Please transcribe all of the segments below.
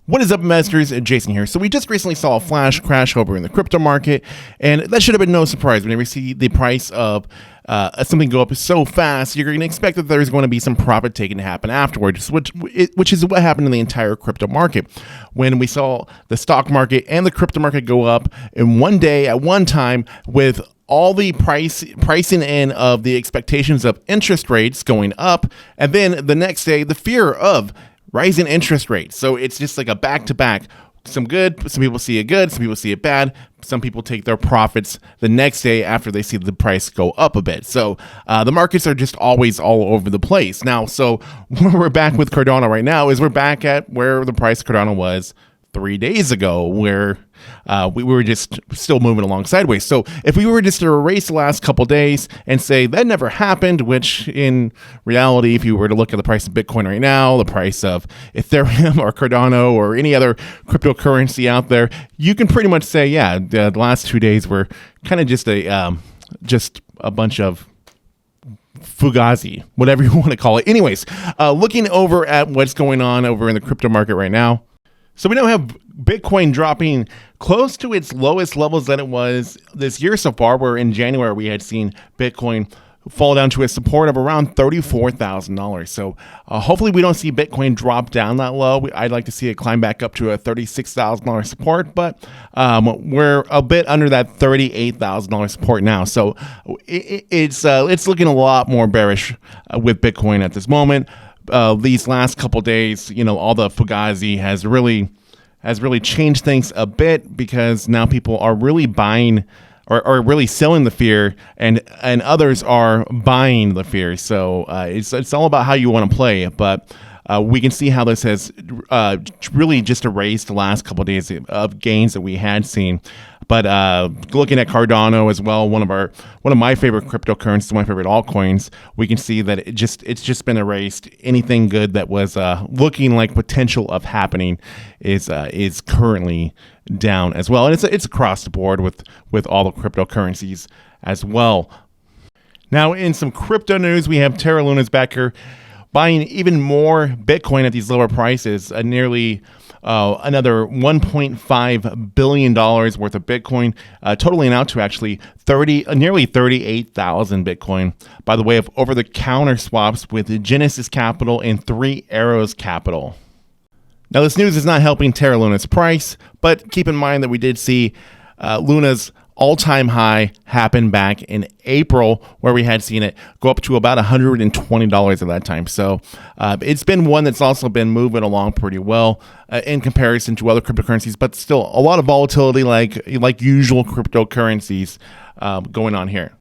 What is up, investors? Jason here. So we just recently saw a flash crash over in the crypto market, and that should have been no surprise. Whenever you see the price of something go up so fast, you're going to expect that there's going to be some profit taking to happen afterwards, which is what happened in the entire crypto market. When we saw the stock market and the crypto market go up in one day at one time with all the pricing in of the expectations of interest rates going up, and then the next day, the fear of rising interest rates. So it's just like a back-to-back. Some good, some people see it good, some people see it bad. Some people take their profits the next day after they see the price go up a bit. So the markets are just always all over the place. Now, so where we're back with Cardano right now is we're back at where the price of Cardano was 3 days ago, where we were just still moving along sideways. So if we were just to erase the last couple days and say that never happened, which in reality, if you were to look at the price of Bitcoin right now, the price of Ethereum or Cardano or any other cryptocurrency out there, you can pretty much say, yeah, the last 2 days were kind of just a bunch of fugazi, whatever you want to call it. Anyways, looking over at what's going on over in the crypto market right now. So we now have Bitcoin dropping close to its lowest levels that it was this year so far, where in January we had seen Bitcoin fall down to a support of around $34,000. So hopefully we don't see Bitcoin drop down that low. I'd like to see it climb back up to a $36,000 support, but we're a bit under that $38,000 support now. So it's looking a lot more bearish with Bitcoin at this moment. These last couple days, all the fugazi has really changed things a bit, because now people are really buying or really selling the fear, and others are buying the fear. So it's all about how you want to play. But we can see how this has really just erased the last couple of days of gains that we had seen. But looking at Cardano as well, one of my favorite cryptocurrencies, my favorite altcoins, we can see that it's just been erased. Anything good that was looking like potential of happening is currently down as well, and it's across the board with all the cryptocurrencies as well. Now, in some crypto news, we have Terra Luna's back here buying even more Bitcoin at these lower prices, nearly another $1.5 billion worth of Bitcoin, totaling out to actually nearly 38,000 Bitcoin by the way of over-the-counter swaps with Genesis Capital and Three Arrows Capital. Now, this news is not helping Terra Luna's price, but keep in mind that we did see Luna's all-time high happen back in April, where we had seen it go up to about $120 at that time. So it's been one that's also been moving along pretty well in comparison to other cryptocurrencies, but still a lot of volatility like usual cryptocurrencies going on here.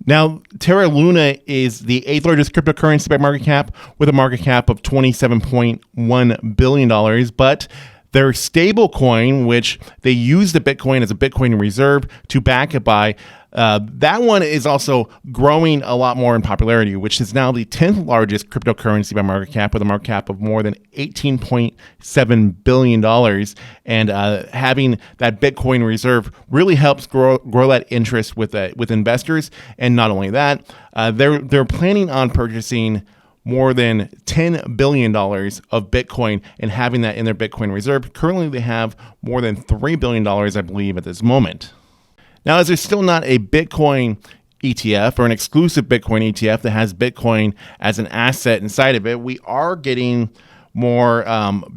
Now, Terra Luna is the 8th largest cryptocurrency by market cap, with a market cap of $27.1 billion, but their stable coin, which they use the Bitcoin as a Bitcoin reserve to back it by, that one is also growing a lot more in popularity, which is now the 10th largest cryptocurrency by market cap, with a market cap of more than $18.7 billion. And having that Bitcoin reserve really helps grow that interest with investors. And not only that, they're planning on purchasing more than $10 billion of Bitcoin and having that in their Bitcoin reserve. Currently, they have more than $3 billion, I believe, at this moment. Now, as there's still not a Bitcoin ETF or an exclusive Bitcoin ETF that has Bitcoin as an asset inside of it, we are getting more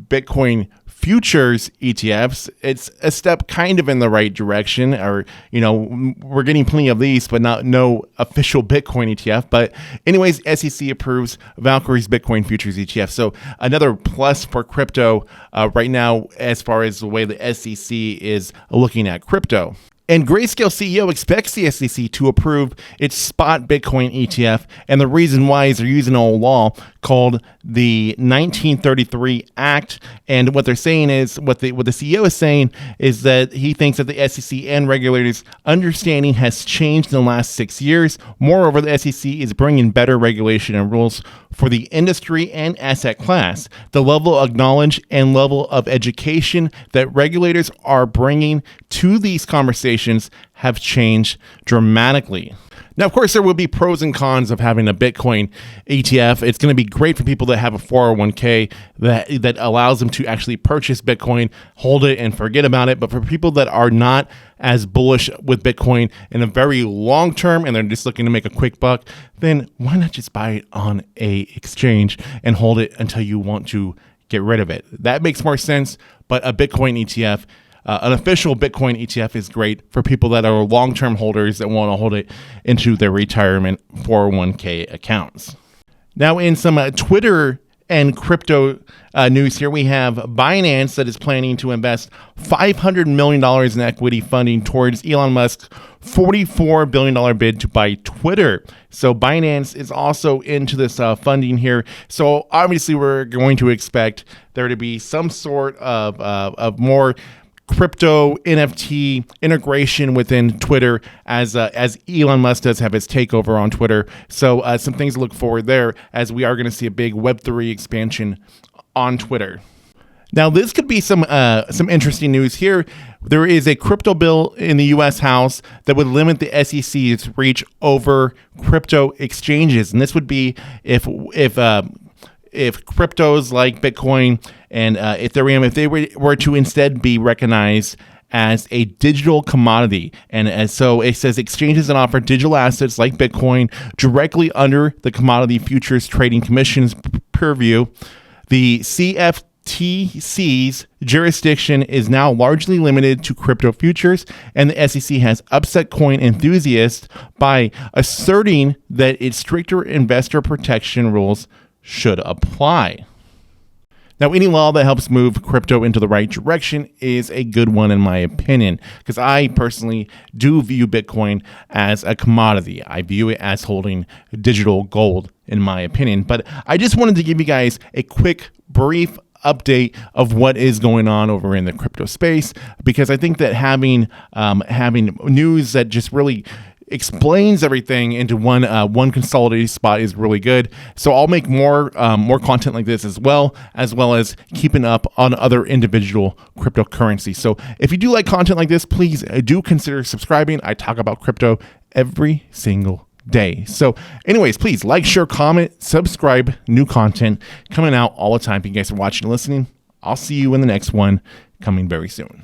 Bitcoin futures ETFs. It's a step kind of in the right direction, or we're getting plenty of these, but no official Bitcoin ETF. But anyways, SEC approves Valkyrie's Bitcoin futures ETF. So another plus for crypto right now, as far as the way the SEC is looking at crypto. And Grayscale CEO expects the SEC to approve its spot Bitcoin ETF, and the reason why is they're using an old law called the 1933 Act. And what they're saying is, what the CEO is saying is that he thinks that the SEC and regulators' understanding has changed in the last 6 years. Moreover, the SEC is bringing better regulation and rules for the industry and asset class. The level of knowledge and level of education that regulators are bringing to these conversations have changed dramatically. Now, of course, there will be pros and cons of having a Bitcoin ETF. It's going to be great for people that have a 401k that allows them to actually purchase Bitcoin, hold it, and forget about it. But for people that are not as bullish with Bitcoin in a very long term and they're just looking to make a quick buck, then why not just buy it on a exchange and hold it until you want to get rid of it? That makes more sense. But a Bitcoin ETF, an official Bitcoin ETF, is great for people that are long-term holders that want to hold it into their retirement 401k accounts. Now, in some Twitter and crypto news here, we have Binance that is planning to invest $500 million in equity funding towards Elon Musk's $44 billion bid to buy Twitter. So Binance is also into this funding here. So obviously we're going to expect there to be some sort of more crypto NFT integration within Twitter as Elon Musk does have his takeover on Twitter. So some things to look forward there, as we are going to see a big Web3 expansion on Twitter. Now, this could be some interesting news here. There is a crypto bill in the U.S. House that would limit the SEC's reach over crypto exchanges, and this would be if cryptos like Bitcoin and Ethereum, if they were to instead be recognized as a digital commodity. And so it says exchanges that offer digital assets like Bitcoin directly under the Commodity Futures Trading Commission's purview. The CFTC's jurisdiction is now largely limited to crypto futures, and the SEC has upset coin enthusiasts by asserting that its stricter investor protection rules should apply. Now, any law that helps move crypto into the right direction is a good one, in my opinion, because I personally do view Bitcoin as a commodity. I view it as holding digital gold, in my opinion. But I just wanted to give you guys a quick, brief update of what is going on over in the crypto space, because I think that having news that just really explains everything into one consolidated spot is really good. So I'll make more content like this as well as keeping up on other individual cryptocurrencies. So if you do like content like this, please do consider subscribing. I talk about crypto every single day. So anyways, please like, share, comment, subscribe. New content coming out all the time. Thank you guys for watching and listening. I'll see you in the next one, coming very soon.